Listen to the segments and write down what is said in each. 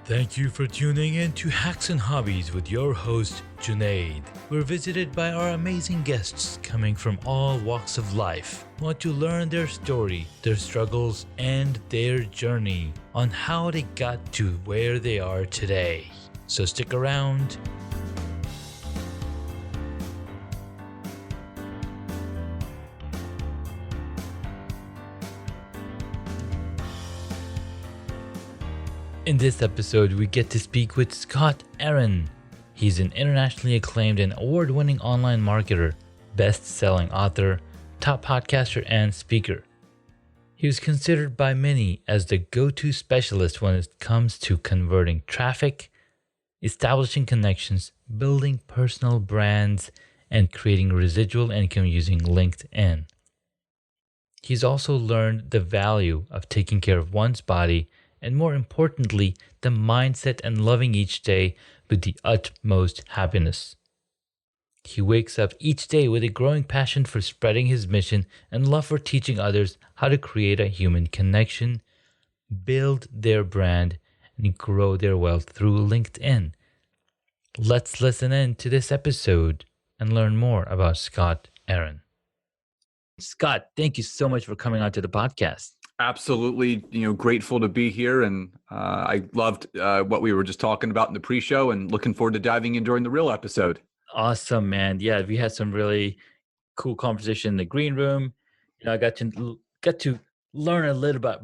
Thank you for tuning in to Hacks and Hobbies with your host, Junaid. We're visited by our amazing guests coming from all walks of life. Want to learn their story, their struggles, and their journey on how they got to where they are today. So stick around. In this episode, we get to speak with Scott Aaron. He's an internationally acclaimed and award-winning online marketer, best-selling author, top podcaster, and speaker. He was considered by many as the go-to specialist when it comes to converting traffic, establishing connections, building personal brands, and creating residual income using LinkedIn. He's also learned the value of taking care of one's body and, more importantly, the mindset and loving each day with the utmost happiness. He wakes up each day with a growing passion for spreading his mission and love for teaching others how to create a human connection, build their brand, and grow their wealth through LinkedIn. Let's listen in to this episode and learn more about Scott Aaron. Scott, thank you so much for coming on to the podcast. Absolutely, grateful to be here, and I loved what we were just talking about in the pre-show, and looking forward to diving in during the real episode. Awesome, man. Yeah, we had some really cool conversation in the green room. I got to learn a little bit.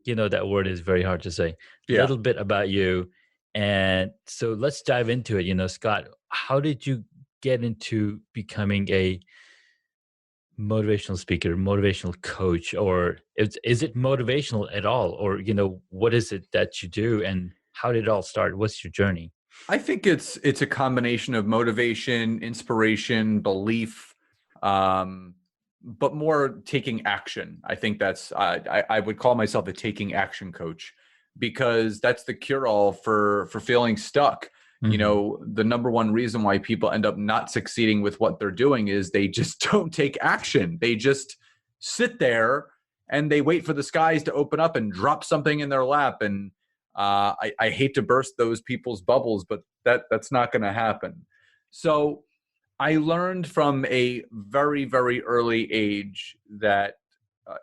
That word is very hard to say. Yeah. Little bit about you, and so let's dive into it. Scott, how did you get into becoming a motivational speaker, motivational coach, or is it motivational at all, or what is it that you do, and how did it all start? What's your journey? I think it's a combination of motivation, inspiration, belief, but more taking action. I think that's I would call myself a taking action coach, because that's the cure-all for feeling stuck. Mm-hmm. The number one reason why people end up not succeeding with what they're doing is they just don't take action. They just sit there and they wait for the skies to open up and drop something in their lap. And I hate to burst those people's bubbles, but that's not going to happen. So I learned from a very, very early age that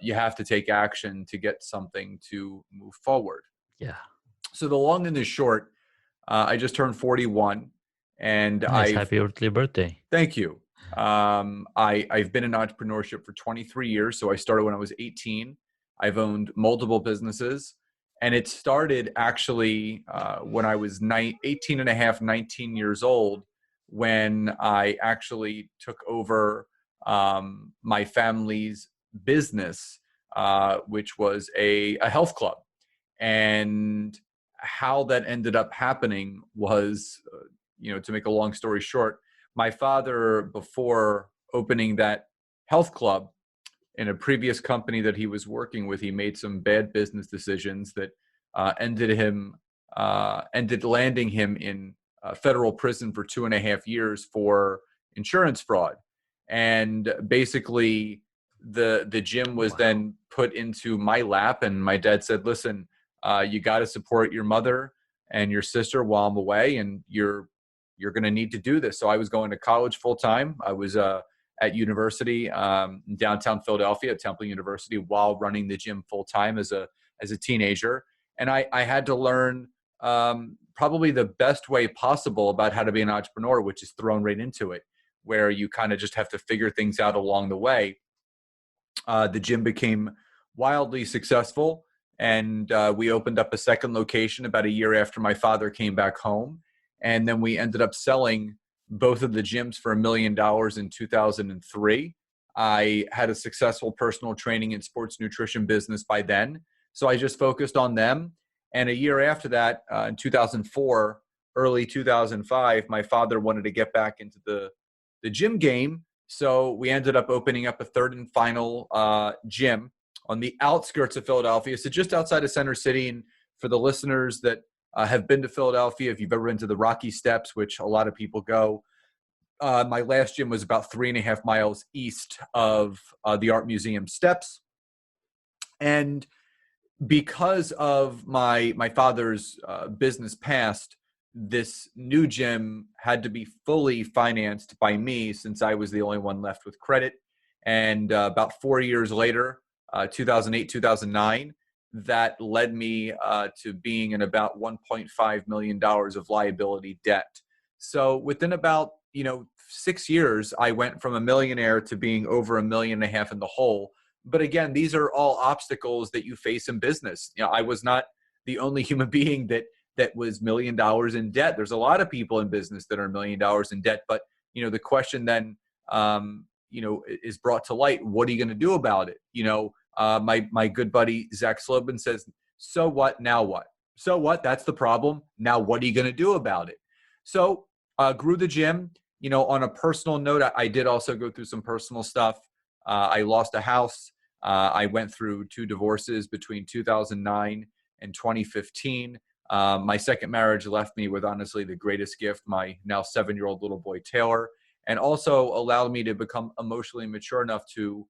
you have to take action to get something to move forward. Yeah. So the long and the short, I just turned 41, and nice. Happy early birthday. Thank you. I've been in entrepreneurship for 23 years. So I started when I was 18. I've owned multiple businesses, and it started actually when I was 18 and a half, 19 years old, when I actually took over my family's business, which was a health club. And how that ended up happening was, to make a long story short, my father, before opening that health club, in a previous company that he was working with, he made some bad business decisions that ended landing him in federal prison for 2.5 years for insurance fraud. And basically the gym was then put into my lap, and my dad said, listen, you got to support your mother and your sister while I'm away, and you're going to need to do this. So I was going to college full time. I was at university in downtown Philadelphia at Temple University, while running the gym full time as a teenager. And I had to learn probably the best way possible about how to be an entrepreneur, which is thrown right into it, where you kind of just have to figure things out along the way. The gym became wildly successful, and we opened up a second location about a year after my father came back home. And then we ended up selling both of the gyms for $1 million in 2003. I had a successful personal training and sports nutrition business by then, so I just focused on them. And a year after that, in 2004, early 2005, my father wanted to get back into the gym game. So we ended up opening up a third and final gym on the outskirts of Philadelphia, so just outside of Center City. And for the listeners that have been to Philadelphia, if you've ever been to the Rocky Steps, which a lot of people go, my last gym was about 3.5 miles east of the Art Museum steps. And because of my father's business past, this new gym had to be fully financed by me since I was the only one left with credit. And about 4 years later, 2008, 2009, that led me to being in about $1.5 million of liability debt. So within about 6 years, I went from a millionaire to being over $1.5 million in the hole. But again, these are all obstacles that you face in business. I was not the only human being that was $1 million in debt. There's a lot of people in business that are $1 million in debt. But the question then is brought to light. What are you going to do about it? My good buddy Zach Slobin says, "So what? Now what? So what? That's the problem. Now what are you going to do about it?" So grew the gym. On a personal note, I did also go through some personal stuff. I lost a house. I went through 2 divorces between 2009 and 2015. My second marriage left me with honestly the greatest gift, my now 7-year-old little boy, Taylor, and also allowed me to become emotionally mature enough to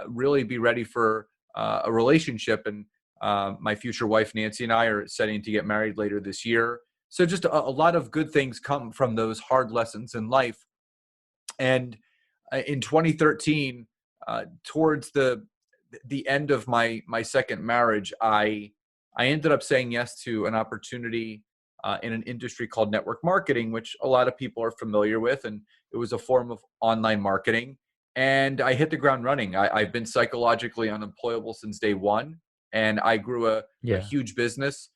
really be ready for a relationship. And my future wife, Nancy, and I are setting to get married later this year. So just a lot of good things come from those hard lessons in life. And in 2013, towards the end of my second marriage, I ended up saying yes to an opportunity in an industry called network marketing, which a lot of people are familiar with, and it was a form of online marketing. And I hit the ground running. I've been psychologically unemployable since day one, and I grew a Yeah. huge business,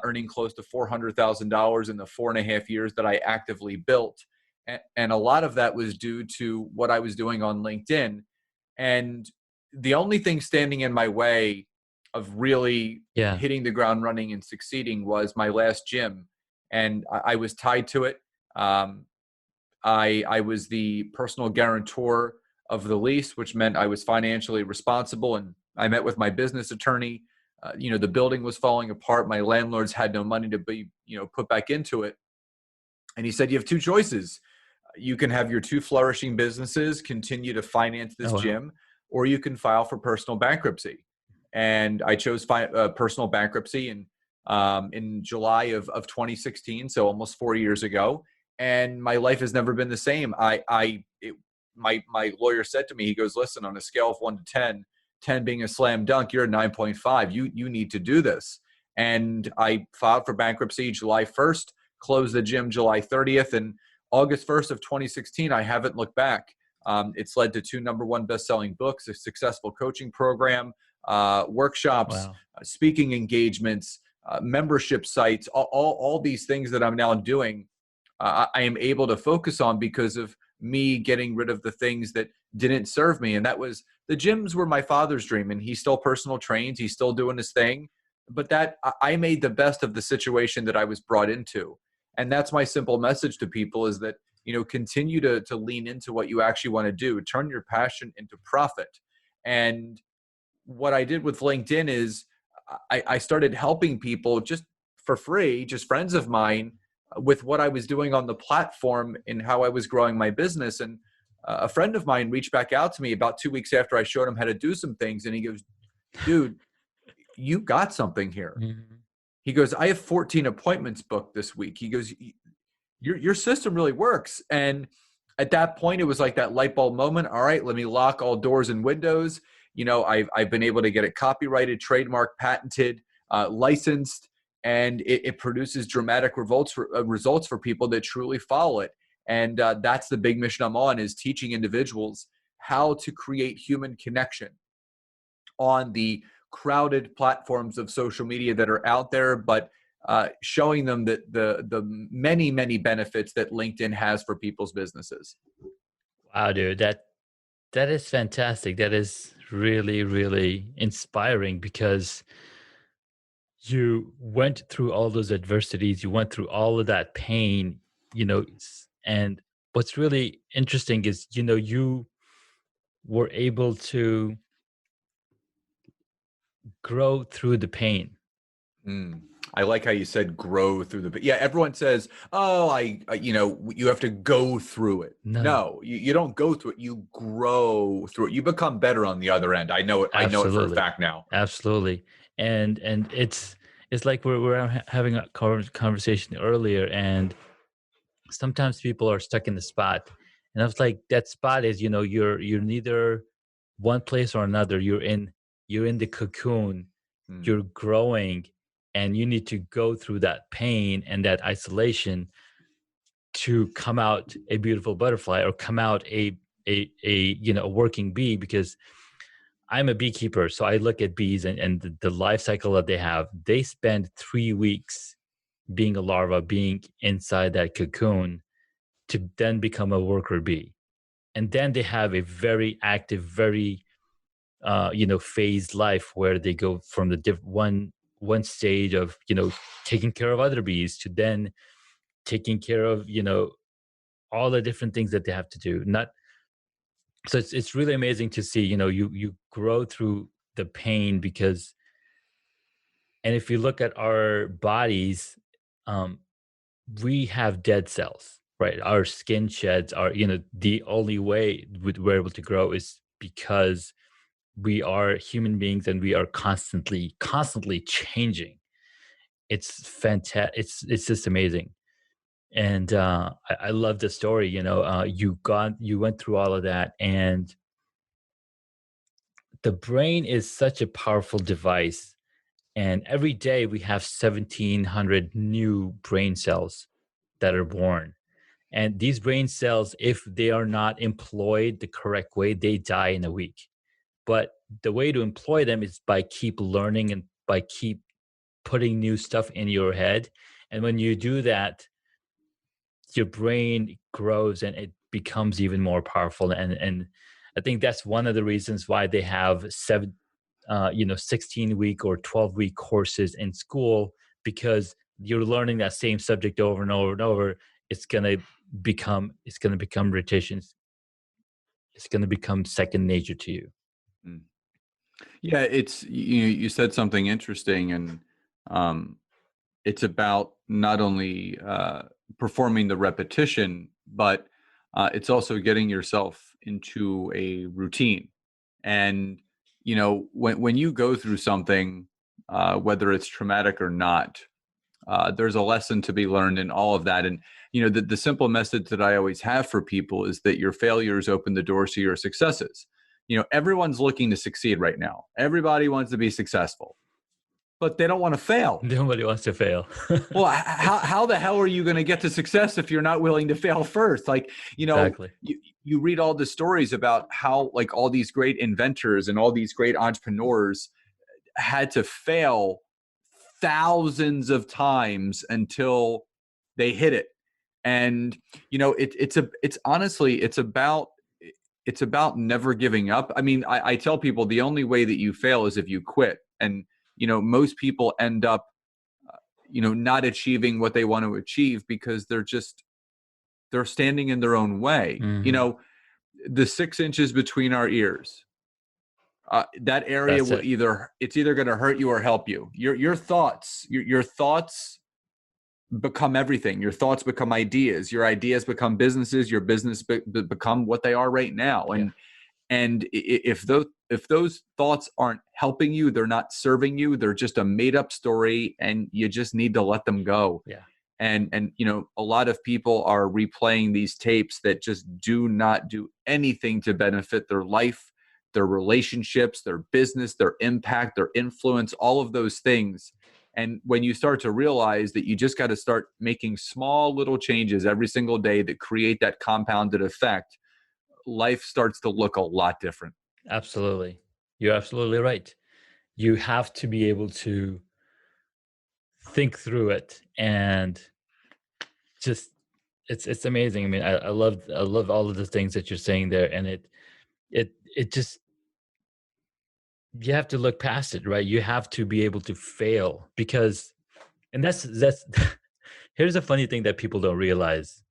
earning close to $400,000 in the 4.5 years that I actively built. And a lot of that was due to what I was doing on LinkedIn. And the only thing standing in my way of really Yeah. hitting the ground running and succeeding was my last gym. And I was tied to it. I was the personal guarantor of the lease, which meant I was financially responsible. And I met with my business attorney. The building was falling apart. My landlords had no money to be, put back into it. And he said, "You have 2 choices. You can have your 2 flourishing businesses continue to finance Oh this wow. gym, or you can file for personal bankruptcy." And I chose personal bankruptcy in July of 2016, so almost 4 years ago. And my life has never been the same. My lawyer said to me, he goes, "Listen, on a scale of 1 to 10, 10 being a slam dunk, you're a 9.5. You need to do this." And I filed for bankruptcy July 1st, closed the gym July 30th, and August 1st of 2016, I haven't looked back. It's led to 2 number 1 best-selling books, a successful coaching program, workshops, Wow. speaking engagements, membership sites, all these things that I'm now doing. I am able to focus on because of me getting rid of the things that didn't serve me. And that was, the gyms were my father's dream, and he still personal trains. He's still doing his thing. But that I made the best of the situation that I was brought into. And that's my simple message to people is that, continue to lean into what you actually want to do, turn your passion into profit. And what I did with LinkedIn is I started helping people just for free, just friends of mine, with what I was doing on the platform and how I was growing my business. And a friend of mine reached back out to me about 2 weeks after I showed him how to do some things. And he goes, "Dude, you got something here." Mhm. He goes, "I have 14 appointments booked this week." He goes, your system really works. And at that point, it was like that light bulb moment. All right, let me lock all doors and windows. I've been able to get it copyrighted, trademarked, patented, licensed, and it produces dramatic results for people that truly follow it. And that's the big mission I'm on, is teaching individuals how to create human connection on the crowded platforms of social media that are out there, but showing them that the many benefits that LinkedIn has for people's businesses. Wow, dude, that is fantastic. That is really, really inspiring because you went through all those adversities, you went through all of that pain, and what's really interesting is, you were able to grow through the pain. Mm. I like how you said grow through the. Yeah, everyone says, "Oh, you have to go through it." No, No, you don't go through it. You grow through it. You become better on the other end. I know it. I know it for a absolutely. fact now. Absolutely. and it's like we're having a conversation earlier, and sometimes people are stuck in the spot, and I was like, that spot is, you're neither one place or another. You're in the cocoon, Mm, you're growing, and you need to go through that pain and that isolation to come out a beautiful butterfly, or come out a working bee. Because I'm a beekeeper, so I look at bees, and the life cycle that they have. They spend 3 weeks being a larva, being inside that cocoon, to then become a worker bee. And then they have a very active, very phased life, where they go from the one stage of taking care of other bees, to then taking care of all the different things that they have to do. Not So it's really amazing to see, you grow through the pain. Because, and if you look at our bodies, um we have dead cells, right? Our skin sheds are, the only way we're able to grow is because we are human beings, and we are constantly changing. It's fantastic. It's just amazing. And I love the story. You went through all of that, and the brain is such a powerful device. And every day we have 1,700 new brain cells that are born. And these brain cells, if they are not employed the correct way, they die in a week. But the way to employ them is by keep learning, and by keep putting new stuff in your head. And when you do that, your brain grows, and it becomes even more powerful. And I think that's one of the reasons why they have 16-week or 12-week courses in school. Because you're learning that same subject over and over and over. It's going to become rotation. It's going to become second nature to you. mm. Yeah, it's you said something interesting, and um, it's about not only performing the repetition, but it's also getting yourself into a routine. And when you go through something, whether it's traumatic or not, there's a lesson to be learned in all of that. And the simple message that I always have for people is that your failures open the doors to your successes. Everyone's looking to succeed right now. Everybody wants to be successful, but they don't want to fail. Nobody wants to fail. Well, how the hell are you going to get to success if you're not willing to fail first? Like, Exactly. you read all the stories about how, like, all these great inventors and all these great entrepreneurs had to fail thousands of times until they hit it. And it's honestly, it's about never giving up. I mean, I tell people the only way that you fail is if you quit. And most people end up not achieving what they want to achieve because they're standing in their own way. Hmm. The 6 inches between our ears, that area That's will it. it's either going to hurt you or help you. Your thoughts, your thoughts become everything. Your thoughts become ideas. Your ideas become businesses. Your business become what they are right now. Yeah. And if those thoughts aren't helping you, they're not serving you. They're just a made up story, and you just need to let them go. Yeah. And a lot of people are replaying these tapes that just do not do anything to benefit their life, their relationships, their business, their impact, their influence, all of those things. And when you start to realize that you just got to start making small little changes every single day that create that compounded effect, life starts to look a lot different. Absolutely. You're absolutely right. You have to be able to think through it, and just it's amazing. I mean, I love all of the things that you're saying there, and it just, you have to look past it, right? You have to be able to fail. Because, and that's here's a funny thing that people don't realize,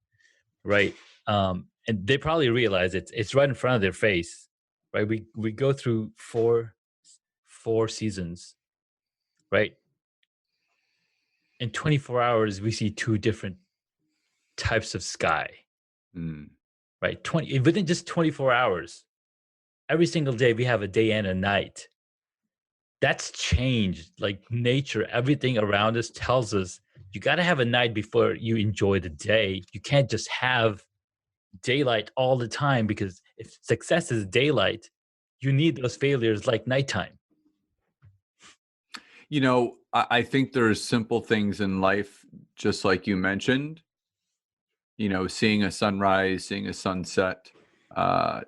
right? And they probably realize it's right in front of their face, right? We go through four seasons, right? In 24 hours, we see two different types of sky, Mm, right? 20 within just 24 hours. Every single day, we have a day and a night. that's changed. Like nature, everything around us tells us you got to have a night before you enjoy the day. You can't just have daylight all the time, because if success is daylight, you need those failures like nighttime. You know, I think there's simple things in life, just like you mentioned, you know, seeing a sunrise, seeing a sunset,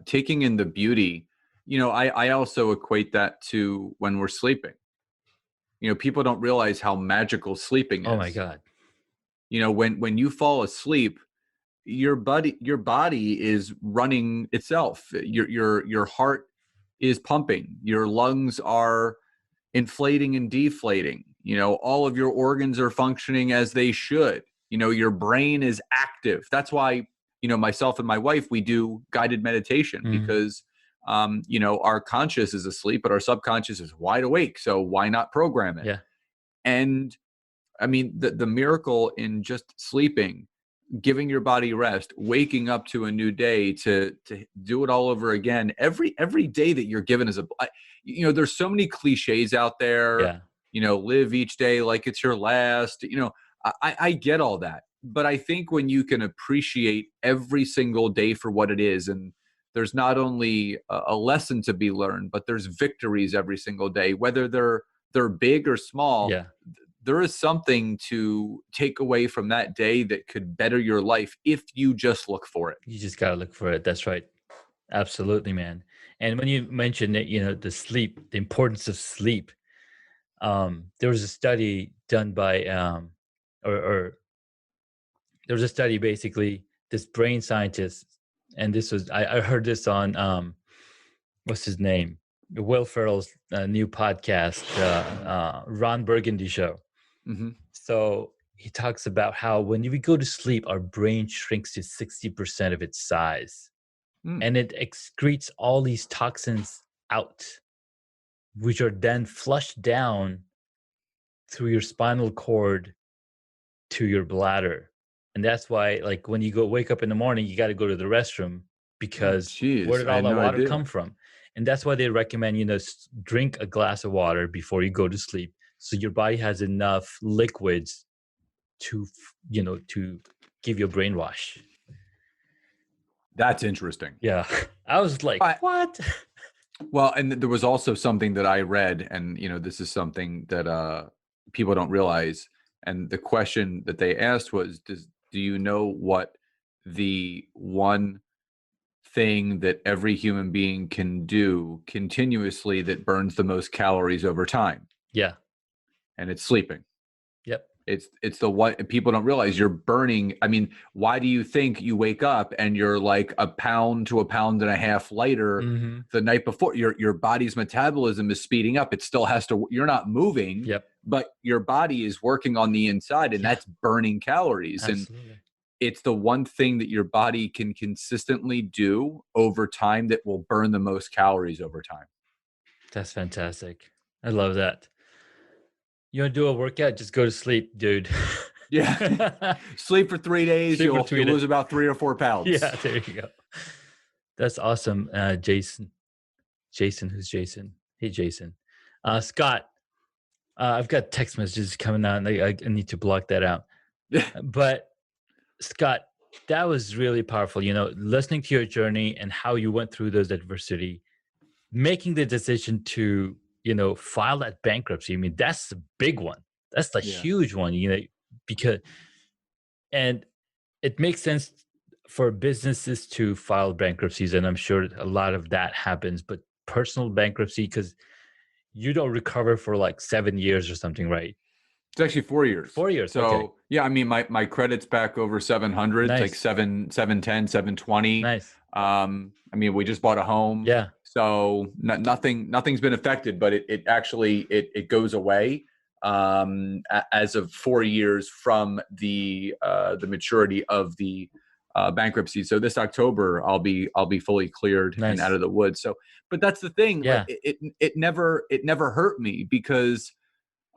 taking in the beauty. You know, I also equate that to when we're sleeping. You know, people don't realize how magical sleeping Oh my is. God. You know, when you fall asleep, your body is running itself. Your heart is pumping. Your lungs are inflating and deflating. You know, all of your organs are functioning as they should. You know, your brain is active. That's why, you know, myself and my wife, we do guided meditation Mhm. because, you know, our conscious is asleep, but our subconscious is wide awake. So why not program it? Yeah. And I mean, the miracle in just sleeping, giving your body rest, waking up to a new day to do it all over again. Every day that you're given is you know, there's so many cliches out there. Yeah. You know, live each day like it's your last. You know, I get all that, but I think when you can appreciate every single day for what it is, and there's not only a lesson to be learned, but there's victories every single day, whether they're big or small. Yeah. There is something to take away from that day that could better your life if you just look for it. You just got to look for it. That's right. Absolutely, man. And when you mentioned that, the sleep, the importance of sleep, there was a study done by, or there was a study basically, this brain scientist, and this was, I heard this on, what's his name? Will Ferrell's new podcast, Ron Burgundy show. Hmm. So he talks about how when we go to sleep, our brain shrinks to 60% of its size, Mm. and it excretes all these toxins out, which are then flushed down through your spinal cord to your bladder. And that's why, like, when you wake up in the morning, you got to go to the restroom, Oh, because where geez, did I all had that no water come idea. from? And that's why they recommend, drink a glass of water before you go to sleep, so your body has enough liquids to, to give you a brainwash. That's interesting. Yeah. I was like, I, what? well, and there was also something that I read, and you know, this is something that people don't realize. And the question that they asked was, do you know what the one thing that every human being can do continuously that burns the most calories over time? Yeah. And it's sleeping. Yep. It's the what people don't realize, you're burning. I mean, why do you think you wake up and you're like a pound to a pound and a half lighter Mm-hmm. the night before? Your body's metabolism is speeding up. It still has to. You're not moving, Yep. but your body is working on the inside, and Yeah. that's burning calories. And Absolutely. it's the one thing that your body can consistently do over time that will burn the most calories over time. That's fantastic. I love that. You want to do a workout? Just go to sleep, dude. Yeah. Sleep for 3 days, Sleep for you'll 3 days. lose about 3 or 4 pounds. Yeah, there you go. That's awesome. Jason. Jason, who's Jason? Hey, Jason. Scott, I've got text messages coming out, and I need to block that out. But Scott, that was really powerful. Listening to your journey and how you went through those adversity, making the decision to, file that bankruptcy. I mean, that's the big one. That's the Yeah. huge one, because, and it makes sense for businesses to file bankruptcies. And I'm sure a lot of that happens, but personal bankruptcy, because you don't recover for like 7 years or something, right? It's actually 4 years. 4 years. Okay. So yeah, I mean, my credit's back over 700, like Nice. 710, 720. Nice. I mean, we just bought a home, Yeah. so nothing's been affected, but it actually it goes away as of 4 years from the maturity of the bankruptcy. So this October, I'll be fully cleared and out Nice. of the woods. So, but that's the thing, like Yeah. it never hurt me because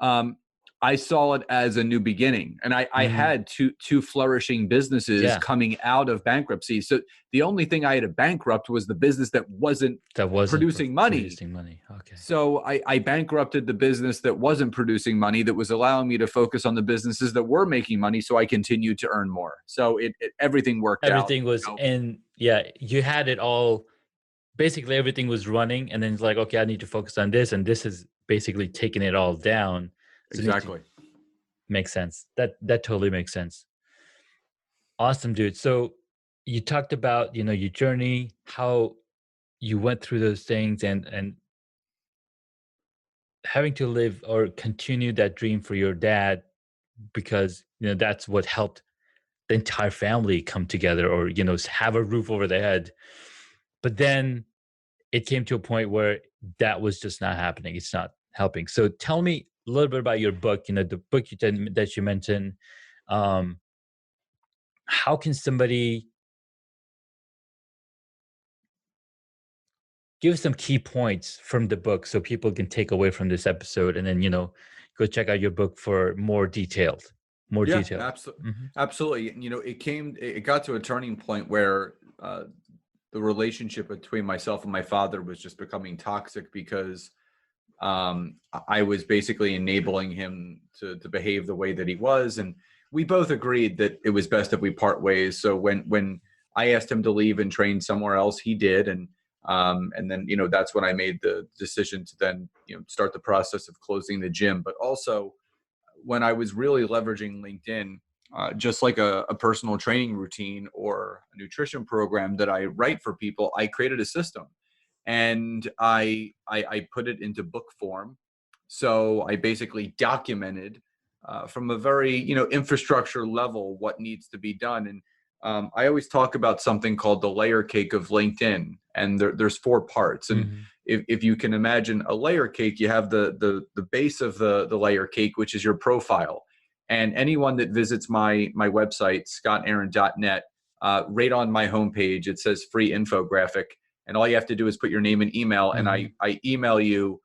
um, I saw it as a new beginning, and I had two flourishing businesses Yeah. coming out of bankruptcy. So the only thing I had to bankrupt was the business that wasn't producing money. Producing money. Okay. So I bankrupted the business that wasn't producing money, that was allowing me to focus on the businesses that were making money. So I continued to earn more. So everything worked out. Everything was in, yeah, you had it all. Basically, everything was running, and then it's like, okay, I need to focus on this, and this is basically taking it all down. So Exactly. makes sense. That totally makes sense. Awesome, dude. So you talked about, your journey, how you went through those things, and having to live or continue that dream for your dad, because that's what helped the entire family come together, or have a roof over their head. But then it came to a point where that was just not happening. It's not helping. So tell me a little bit about your book, the book that you mentioned. Um, how can somebody give some key points from the book so people can take away from this episode, and then, go check out your book for more detailed, Yeah, Mm-hmm. absolutely. It got to a turning point where the relationship between myself and my father was just becoming toxic, because I was basically enabling him to behave the way that he was, and we both agreed that it was best if we part ways. So when I asked him to leave and train somewhere else, he did, and then that's when I made the decision to then start the process of closing the gym. But also, when I was really leveraging LinkedIn, just like a personal training routine or a nutrition program that I write for people, I created a system, and I put it into book form. So I basically documented from a very infrastructure level what needs to be done. And I always talk about something called the layer cake of LinkedIn, and there's 4 parts. And Mm-hmm. if you can imagine a layer cake, you have the base of the layer cake, which is your profile. And anyone that visits my website, scottaaron.net, right on my homepage, it says free infographic. And all you have to do is put your name and email, and I email you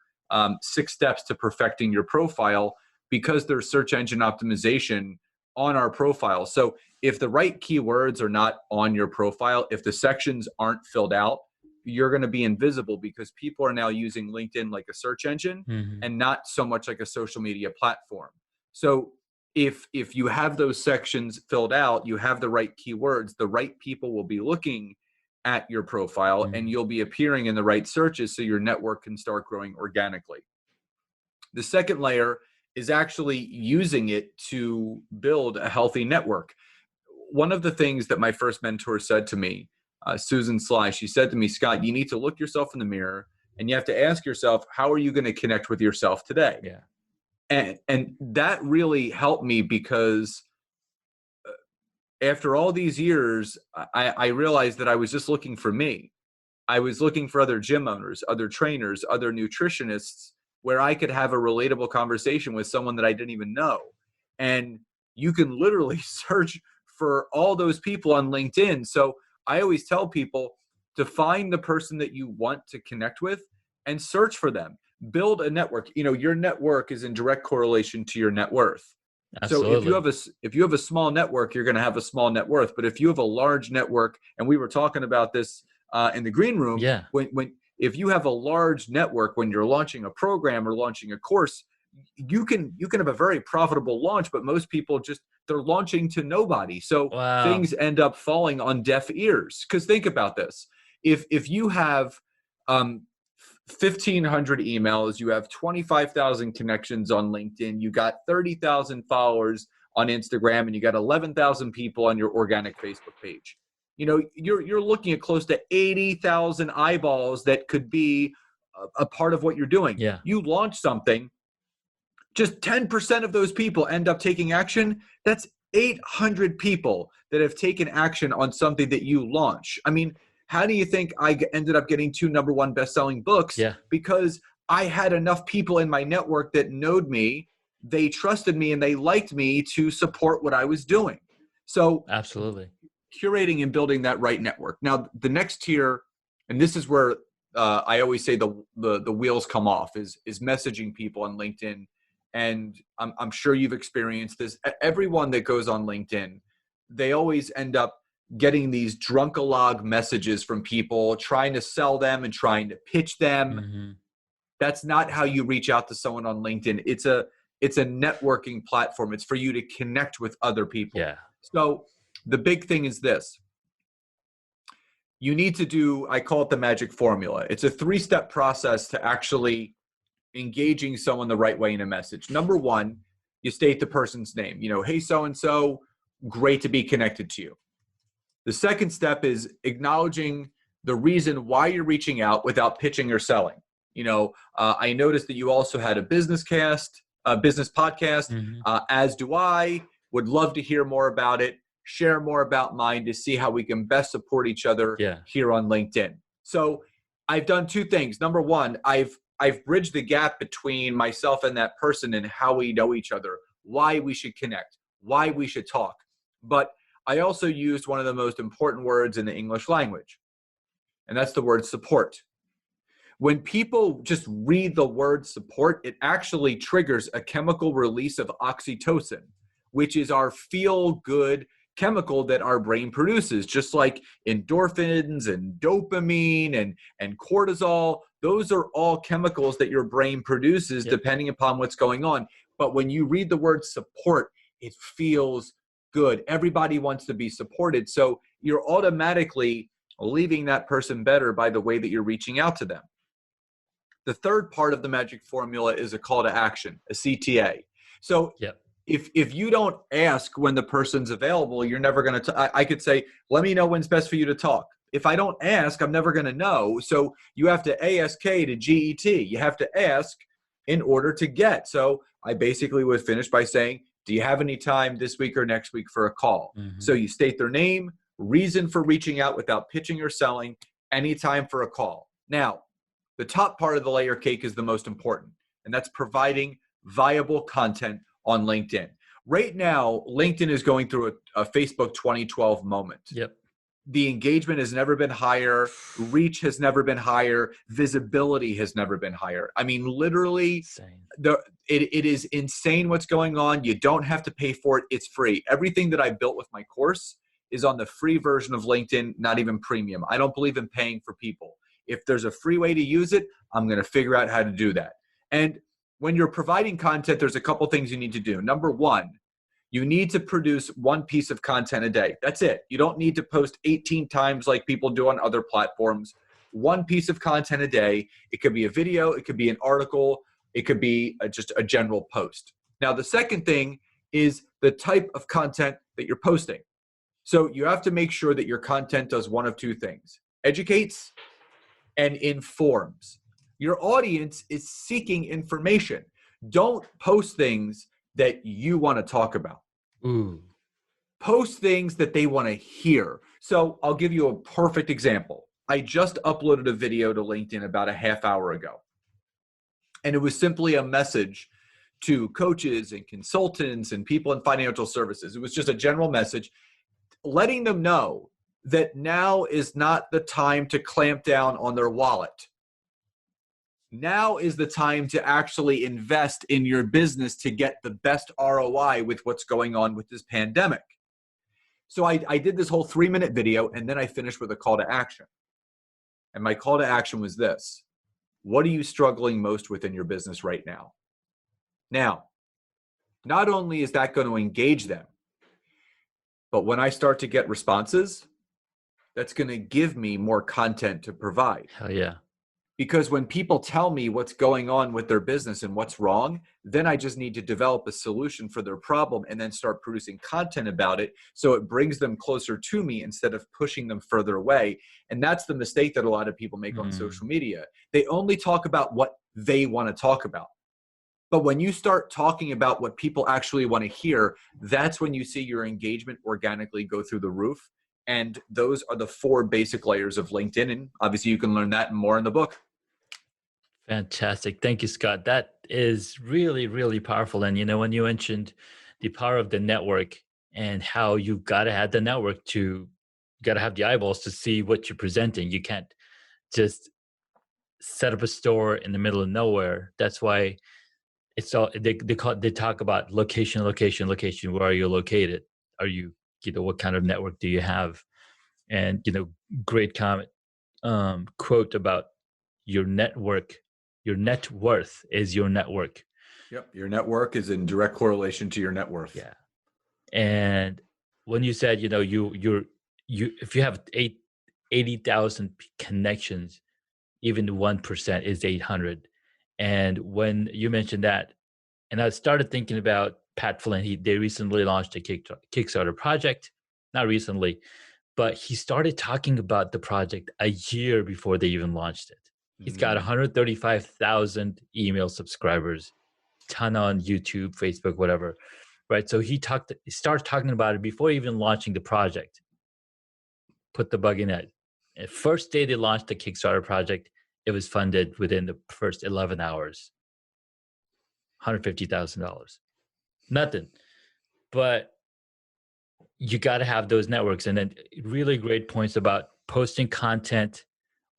6 steps to perfecting your profile, because there's search engine optimization on our profile. So if the right keywords are not on your profile, if the sections aren't filled out, you're going to be invisible, because people are now using LinkedIn like a search engine and not so much like a social media platform. So if you have those sections filled out, you have the right keywords, the right people will be looking at your profile, and you'll be appearing in the right searches, so your network can start growing organically. The second layer is actually using it to build a healthy network. One of the things that my first mentor said to me, Susan Sly, she said to me, Scott, you need to look yourself in the mirror, and you have to ask yourself, how are you going to connect with yourself today? Yeah. And that really helped me, because after all these years, I realized that I was just looking for me. I was looking for other gym owners, other trainers, other nutritionists, where I could have a relatable conversation with someone that I didn't even know. And you can literally search for all those people on LinkedIn. So I always tell people to find the person that you want to connect with and search for them. Build a network. Your network is in direct correlation to your net worth. So if you have a small network, you're going to have a small net worth. But if you have a large network, and we were talking about this in the green room, Yeah. when if you have a large network, when you're launching a program or launching a course, you can have a very profitable launch. But most people they're launching to nobody, so things end up falling on deaf ears. Because think about this: if you have 1,500 emails, you have 25,000 connections on LinkedIn, you got 30,000 followers on Instagram, and you got 11,000 people on your organic Facebook page. You're looking at close to 80,000 eyeballs that could be a part of what you're doing. Yeah. You launch something, just 10% of those people end up taking action. That's 800 people that have taken action on something that you launch. I mean, how do you think I ended up getting 2 #1 best-selling books? Yeah. Because I had enough people in my network that knowed me, they trusted me, and they liked me to support what I was doing. So Absolutely. curating and building that right network. Now, the next tier, and this is where I always say the wheels come off, is messaging people on LinkedIn and I'm sure you've experienced this. Everyone that goes on LinkedIn, they always end up getting these drunkalog messages from people trying to sell them and trying to pitch them. Mm-hmm. That's not how you reach out to someone on LinkedIn. It's a networking platform. It's for you to connect with other people. Yeah. So the big thing is this. You need to do, I call it the magic formula. It's a 3-step process to actually engaging someone the right way in a message. Number one, you state the person's name. You know, hey, so-and-so, great to be connected to you. The second step is acknowledging the reason why you're reaching out without pitching or selling. You know, I noticed that you also had a business podcast, Mm-hmm. as do I. Would love to hear more about it, share more about mine to see how we can best support each other Yeah. here on LinkedIn. So I've done 2 things. Number one, I've bridged the gap between myself and that person and how we know each other, why we should connect, why we should talk. But I also used one of the most important words in the English language, and that's the word support. When people just read the word support, it actually triggers a chemical release of oxytocin, which is our feel-good chemical that our brain produces, just like endorphins and dopamine and cortisol. Those are all chemicals that your brain produces depending upon what's going on. But when you read the word support, it feels good. Everybody wants to be supported. So you're automatically leaving that person better by the way that you're reaching out to them. The third part of the magic formula is a call to action, a CTA. So Yep. if you don't ask when the person's available, you're never going to, I could say, let me know when's best for you to talk. If I don't ask, I'm never going to know. So you have to ASK to GET. You have to ask in order to get. So I basically would finish by saying, do you have any time this week or next week for a call? Mm-hmm. So you state their name, reason for reaching out without pitching or selling, any time for a call. Now, the top part of the layer cake is the most important, and that's providing viable content on LinkedIn. Right now, LinkedIn is going through a Facebook 2012 moment. Yep. The engagement has never been higher. Reach has never been higher. Visibility has never been higher. I mean, literally, it is insane what's going on. You don't have to pay for it. It's free. Everything that I built with my course is on the free version of LinkedIn, not even premium. I don't believe in paying for people. If there's a free way to use it, I'm going to figure out how to do that. And when you're providing content, there's a couple things you need to do. Number one, you need to produce 1 piece of content a day. That's it. You don't need to post 18 times like people do on other platforms. 1 piece of content a day. It could be a video. It could be an article. It could be just a general post. Now, the second thing is the type of content that you're posting. So you have to make sure that your content does one of 2 things: educates and informs. Your audience is seeking information. Don't post things that you want to talk about. Ooh. Post things that they want to hear. So I'll give you a perfect example. I just uploaded a video to LinkedIn about a half hour ago. And it was simply a message to coaches and consultants and people in financial services. It was just a general message letting them know that now is not the time to clamp down on their wallet. Now is the time to actually invest in your business to get the best ROI with what's going on with this pandemic. So I did this whole 3-minute video, and then I finished with a call to action. And my call to action was this: what are you struggling most with in your business right now? Now, not only is that going to engage them, but when I start to get responses, that's going to give me more content to provide. Hell yeah. Because when people tell me what's going on with their business and what's wrong, then I just need to develop a solution for their problem and then start producing content about it so it brings them closer to me instead of pushing them further away. And that's the mistake that a lot of people make on social media. They only talk about what they want to talk about. But when you start talking about what people actually want to hear, that's when you see your engagement organically go through the roof. And those are the 4 basic layers of LinkedIn. And obviously you can learn that and more in the book. Fantastic. Thank you, Scott. That is really, really powerful. And, you know, when you mentioned the power of the network and how you got to have the network got to have the eyeballs to see what you're presenting. You can't just set up a store in the middle of nowhere. That's why it's all they talk about location. Where are you located? Are you, what kind of network do you have? And great comment, quote about your network. Your net worth is your network. Yep. Your network is in direct correlation to your net worth. Yeah. And when you said, you if you have 80,000 connections, even 1% is 800. And when you mentioned that, and I started thinking about Pat Flynn, they recently launched a Kickstarter project, not recently, but he started talking about the project a year before they even launched it. He's got 135,000 email subscribers, ton on YouTube, Facebook, whatever, right? So he started talking about it before even launching the project. Put the bug in it. And first day they launched the Kickstarter project, it was funded within the first 11 hours. $150,000. Nothing. But you got to have those networks. And then really great points about posting content,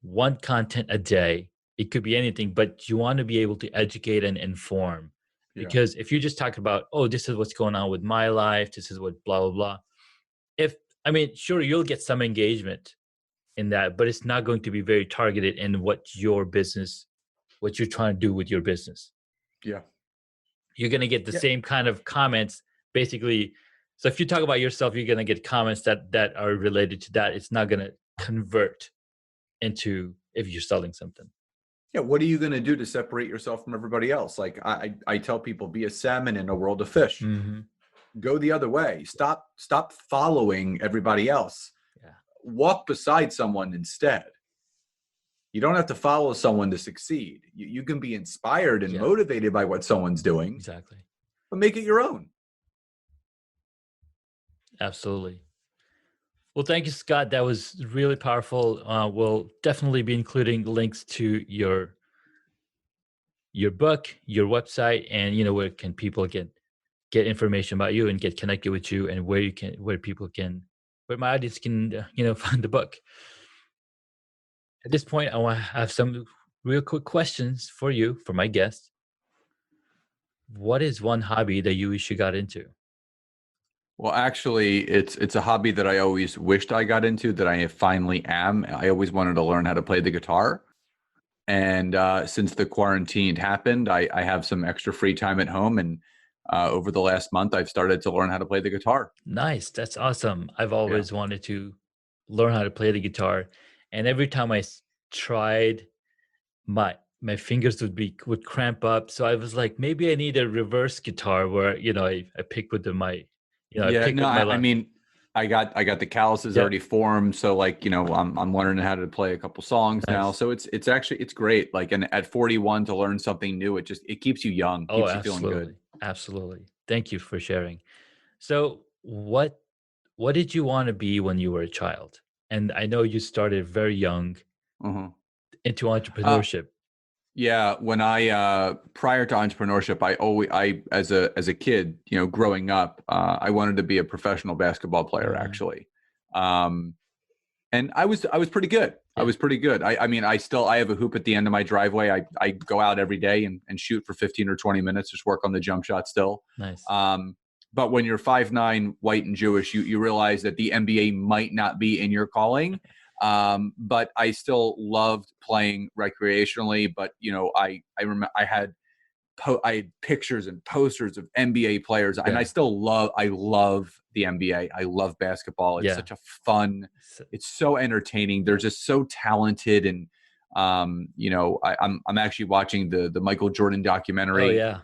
one content a day. It could be anything, but you want to be able to educate and inform. Yeah. Because if you just talk about, oh, this is what's going on with my life, this is what blah, blah, blah. Sure, you'll get some engagement in that, but it's not going to be very targeted in what you're trying to do with your business. Yeah. You're going to get the same kind of comments, basically. So if you talk about yourself, you're going to get comments that are related to that. It's not going to convert into if you're selling something. Yeah. What are you going to do to separate yourself from everybody else? Like I tell people, be a salmon in a world of fish. Mm-hmm. Go the other way. Stop following everybody else. Yeah. Walk beside someone instead. You don't have to follow someone to succeed. You can be inspired and motivated by what someone's doing. Exactly. But make it your own. Absolutely. Well, thank you, Scott. That was really powerful. We'll definitely be including links to your book, your website, and where can people get information about you and get connected with you, and where my audience can find the book. At this point, I want to have some real quick questions for you, for my guest. What is one hobby that you wish you got into? Well, actually, it's a hobby that I always wished I got into, that I finally am. I always wanted to learn how to play the guitar. And since the quarantine happened, I have some extra free time at home. And over the last month, I've started to learn how to play the guitar. Nice. That's awesome. I've always wanted to learn how to play the guitar. And every time I tried, my fingers would cramp up. So I was like, maybe I need a reverse guitar where, I pick with my I got the calluses already formed. So like, I'm learning how to play a couple songs now. So it's great. Like, and at 41 to learn something new, it keeps you young, keeps you feeling good. Absolutely. Thank you for sharing. So what did you want to be when you were a child? And I know you started very young into entrepreneurship. Yeah, when I prior to entrepreneurship, I as a kid, growing up, I wanted to be a professional basketball player actually. And I was pretty good. Yeah. I was pretty good. I have a hoop at the end of my driveway. I go out every day and shoot for 15 or 20 minutes, just work on the jump shot still. Nice. But when you're 5'9", white and Jewish, you realize that the NBA might not be in your calling. But I still loved playing recreationally. But I remember I had pictures and posters of NBA players, and I love the NBA. I love basketball. It's such a fun. It's so entertaining. They're just so talented, and I'm actually watching the Michael Jordan documentary. Oh yeah,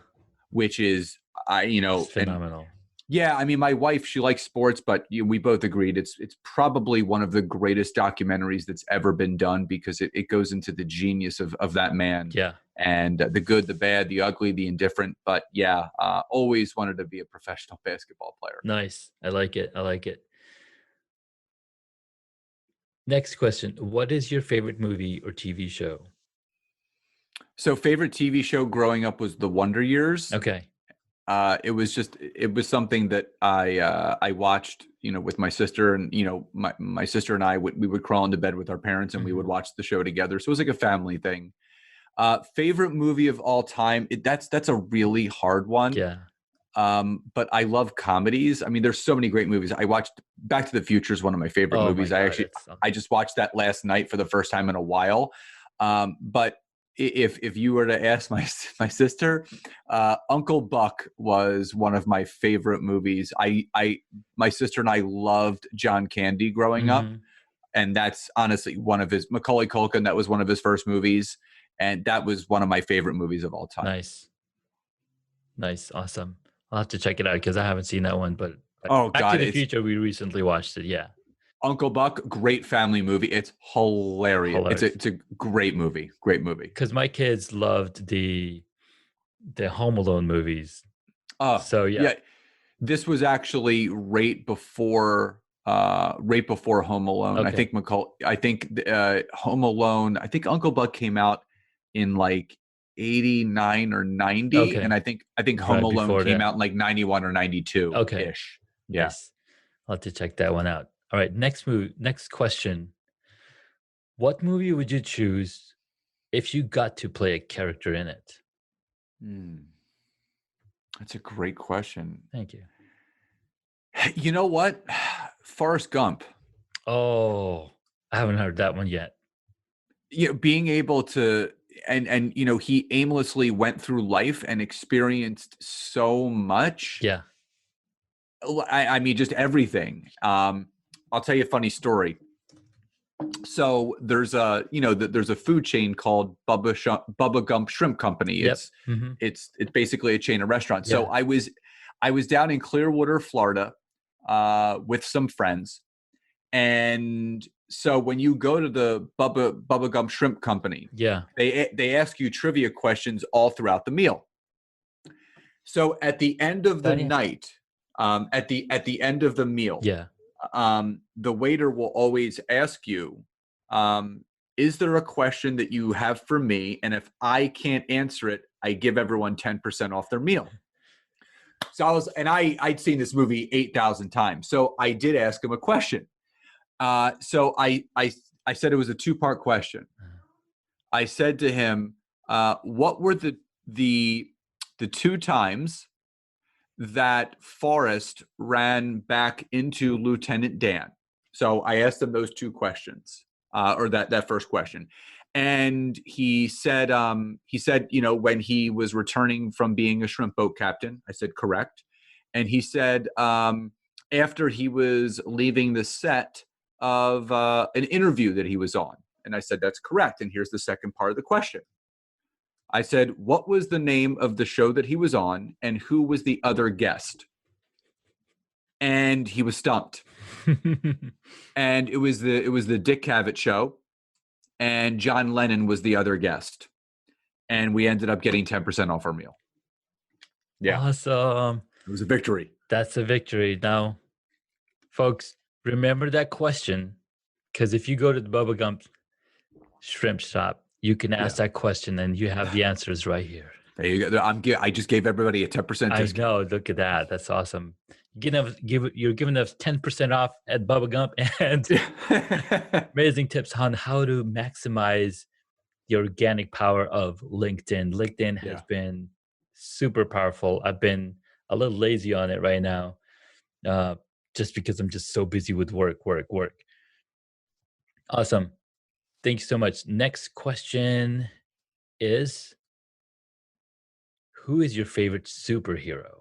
which is it's phenomenal. My wife, she likes sports, but we both agreed it's probably one of the greatest documentaries that's ever been done, because it goes into the genius of that man. Yeah. And the good, the bad, the ugly, the indifferent. But always wanted to be a professional basketball player. Nice. I like it. Next question. What is your favorite movie or TV show? So favorite TV show growing up was The Wonder Years. Okay. It was something that I watched, with my sister, and my sister and I we would crawl into bed with our parents, and we would watch the show together. So it was like a family thing. Favorite movie of all time? That's a really hard one. Yeah. But I love comedies. I mean, there's so many great movies. I watched Back to the Future is one of my favorite Oh my movies. God, it's I just watched that last night for the first time in a while. But if you were to ask my sister, Uncle Buck was one of my favorite movies. My sister and I loved John Candy growing up, hmm and that's honestly one of his Macaulay Culkin. That was one of his first movies, and that was one of my favorite movies of all time. Nice, nice, awesome. I'll have to check it out because I haven't seen that one. But Oh Back to God, the it's Future, we recently watched it. Yeah, Uncle Buck, great family movie. It's hilarious. hilarious. It's a great movie. Great movie. Because my kids loved the Home Alone movies. So yeah, Yeah. This was actually right before Home Alone. okay, I think Home Alone, I think Uncle Buck came out in like 89 or 90, and okay, I think Home right Alone before came that. out in like 91 or 92 Okay, ish. Yeah. nice. I'll have to check that one out. All right, next question. What movie would you choose if you got to play a character in it? Hmm. That's a great question. Thank you. You know what? Forrest Gump. Oh, I haven't heard that one yet. Being able to and he aimlessly went through life and experienced so much. Yeah. I mean, just everything. I'll tell you a funny story. So there's a food chain called Bubba Gump Shrimp Company. Yep. It's basically a chain of restaurants. So Yeah. I was down in Clearwater, Florida, with some friends, and so when you go to the Bubba Gump Shrimp Company, Yeah. they ask you trivia questions all throughout the meal. So at the end of the That is. night, at the end of the meal, Yeah. the waiter will always ask you, is there a question that you have for me? And if I can't answer it, I give everyone 10% off their meal. So I'd seen this movie 8,000 times. So I did ask him a question. So I said it was a two-part question. I said to him, what were the two times that Forrest ran back into Lieutenant Dan? So I asked him those two questions, or that first question, and he said, when he was returning from being a shrimp boat captain. I said correct, and he said after he was leaving the set of an interview that he was on, and I said that's correct. And here's the second part of the question. I said, what was the name of the show that he was on and who was the other guest? And he was stumped. And it was the Dick Cavett show, and John Lennon was the other guest. And we ended up getting 10% off our meal. Yeah. Awesome. It was a victory. That's a victory. Now, folks, remember that question, because if you go to the Bubba Gump shrimp shop, you can ask that question and you have the answers right here. There you go. I just gave everybody a 10% discount. I know. Look at that. That's awesome. You're giving us 10% off at Bubba Gump and amazing tips on how to maximize the organic power of LinkedIn. LinkedIn has been super powerful. I've been a little lazy on it right now, just because I'm just so busy with work. Awesome. Thank you so much. Next question is, who is your favorite superhero?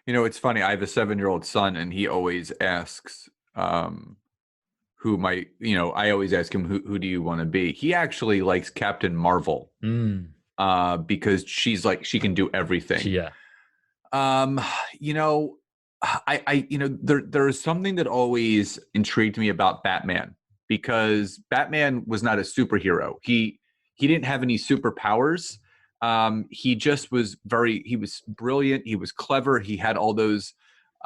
It's funny. I have a 7-year-old son, and he always asks I always ask him, who do you want to be? He actually likes Captain Marvel because she's like, she can do everything. Yeah. There is something that always intrigued me about Batman, because Batman was not a superhero. He didn't have any superpowers. He just he was brilliant. He was clever. He had all those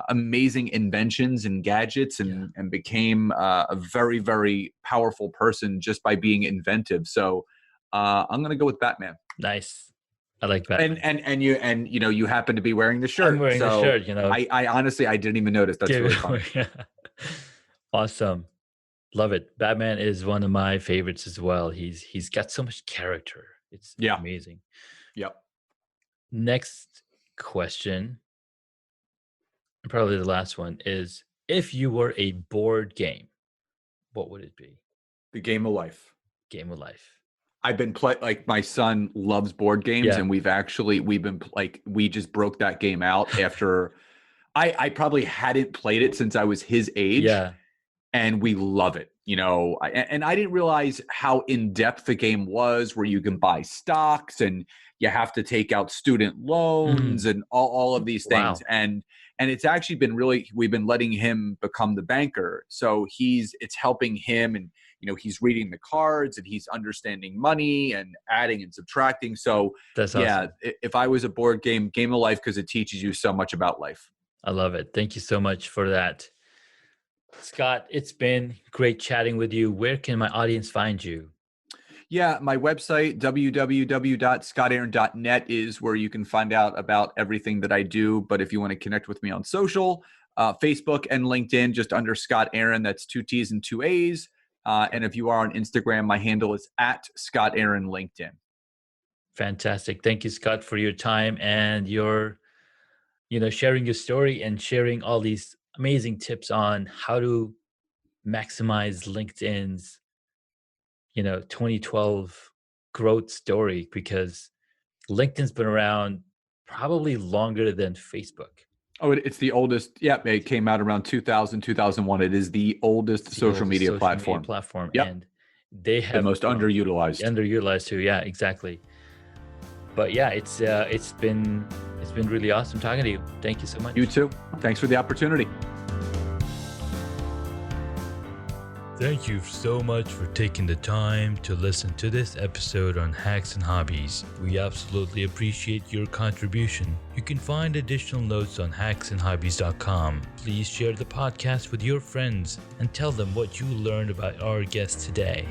amazing inventions and gadgets, and became a very, very powerful person just by being inventive. So I'm going to go with Batman. Nice. I like Batman. And you happen to be wearing the shirt. I'm wearing the shirt, I honestly, I didn't even notice. That's really funny. Awesome. Love it. Batman is one of my favorites as well. He's got so much character. It's Yeah. amazing. Yep. Next question, and probably the last one, is if you were a board game, what would it be? The game of life. Game of life. I've been like my son loves board games, Yeah. and we just broke that game out after I probably hadn't played it since I was his age. Yeah. And we love it. And I didn't realize how in depth the game was, where you can buy stocks and you have to take out student loans and all of these things. Wow. And it's actually been we've been letting him become the banker. So it's helping him, and he's reading the cards and he's understanding money and adding and subtracting. So That's yeah, awesome. if I was a board game of life, because it teaches you so much about life. I love it. Thank you so much for that. Scott, it's been great chatting with you. Where can my audience find you? Yeah, my website, www.scottaaron.net, is where you can find out about everything that I do. But if you want to connect with me on social, Facebook and LinkedIn, just under Scott Aaron, that's 2 T's and 2 A's. And if you are on Instagram, my handle is @ScottAaronLinkedIn. Fantastic. Thank you, Scott, for your time and your, sharing your story and sharing all these amazing tips on how to maximize LinkedIn's 2012 growth story, because LinkedIn's been around probably longer than Facebook. Oh, it's the oldest. Yeah, it came out around 2000, 2001. It is the oldest social media platform. Yep. And they have the most underutilized. Underutilized too. Yeah, exactly. But yeah, it's been really awesome talking to you. Thank you so much. You too. Thanks for the opportunity. Thank you so much for taking the time to listen to this episode on Hacks and Hobbies. We absolutely appreciate your contribution. You can find additional notes on hacksandhobbies.com. Please share the podcast with your friends and tell them what you learned about our guest today.